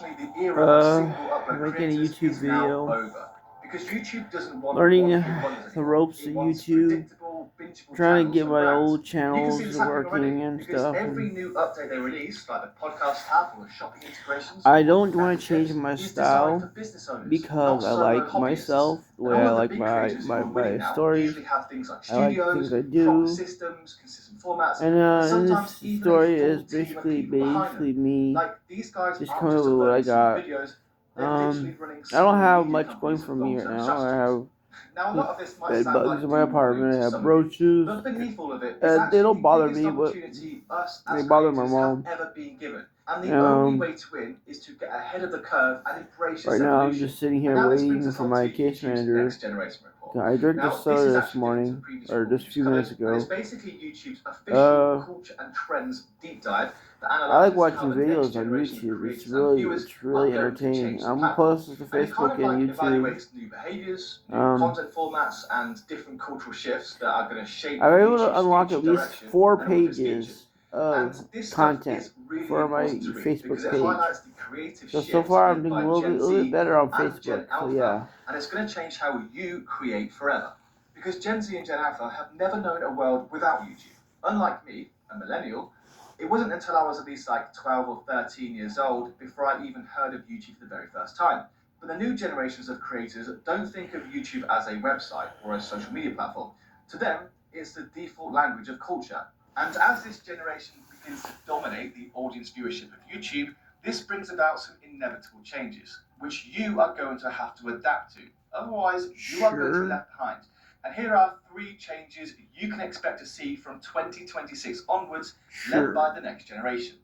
unfortunately, the era of single upload making a creators YouTube is now video, over. Because YouTube doesn't want learning one-hit wonders the anymore. ropes It of wants YouTube, predictable, bingeable trying to channels get and my brands. old And you can see channels this happening already working and because stuff. every And new update they release, like the podcast app or the shopping integrations I or the don't want to change memberships, my is designed for style business owners, not because I solo like hobbyists. myself, the And way all I of the like big creators who are winning my now stories. usually have things like I like the things studios, I proper do. systems, consistent formats, and And sometimes this even a story full is team of people behind them. basically me Like, these guys just aren't coming up just with what I uploading silly got. videos, they're literally running I don't small have media much going companies for with me right long-term now. I strategies. have Now, a lot of this might bed sound bugs like in my doom and gloom apartment. to I have some of you, roaches. but beneath all of it is They actually don't the bother biggest me, but opportunity us they as bother my creators have mom. ever been given. And the only way to win is to get ahead of the curve and embrace this Right now, I'm evolution. just sitting And here now this brings waiting us for on to my case YouTube's Next manager. Generation report. I drank the Now, this is soda this actually different to the morning, previous or report just we a just few minutes covered, and it's ago. basically YouTube's official culture and trends deep dive that I like analyzes how watching the next videos on generation of YouTube. creators and viewers It's are really going to entertaining. change the I'm gonna platform. post this to And it kind Facebook of and like YouTube. evaluates new behaviors, new content formats, and different cultural shifts that are going to shape I was able to YouTube's unlock future at least direction 4 and all of its features. pages And of this stuff content is really for my important to read because Facebook it page. highlights the creative So shifts far I'm led doing by a Gen little bit Z better on and Facebook. Gen So Alpha, yeah. and it's going to change how you create forever. Because Gen Z and Gen Alpha have never known a world without YouTube. Unlike me, a millennial, it wasn't until I was at least like 12 or 13 years old before I even heard of YouTube for the very first time. But the new generations of creators don't think of YouTube as a website or a social media platform. To them, it's the default language of culture. And as this generation begins to dominate the audience viewership of YouTube, this brings about some inevitable changes, which you are going to have to adapt to. Otherwise, you are going to be left behind. And here are 3 changes you can expect to see from 2026 onwards, led by the next generation.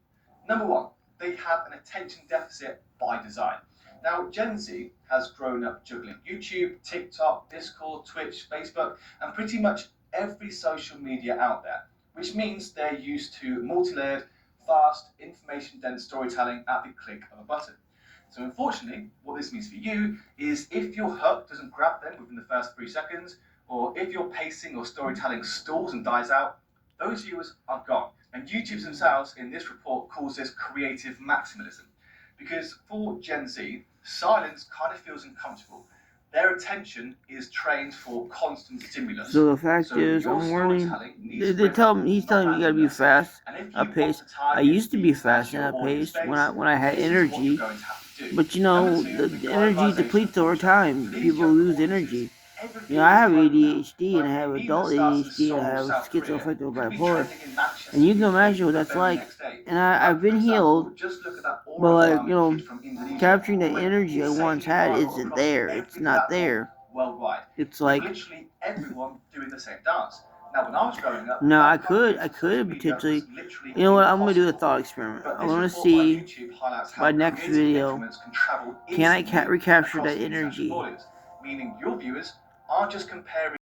Number 1, they have an attention deficit by design. Now, Gen Z has grown up juggling YouTube, TikTok, Discord, Twitch, Facebook, and pretty much every social media out there, which means they're used to multi-layered, fast, information-dense storytelling at the click of a button. So unfortunately, what this means for you is if your hook doesn't grab them within the first 3 seconds, or if your pacing or storytelling stalls and dies out, those viewers are gone. And YouTube themselves in this report calls this creative maximalism. Because for Gen Z, silence kind of feels uncomfortable. Their attention is trained for constant stimulus. So the fact is, I'm learning. He's telling me you gotta be fast at pace. I used to be fast at pace when I had energy, but the energy depletes over time. People lose energy. I have ADHD and I have adult ADHD and I have schizoaffective bipolar, and you can imagine what that's like. And I've been healed, but capturing the energy I once had isn't there. It's not there. Worldwide. It's like Literally everyone doing the same dance. Now, when I was growing up, no, I could potentially. You know what? I'm gonna do a thought experiment. I'm gonna see my next video. Can I recapture that energy? Meaning your viewers aren't just comparing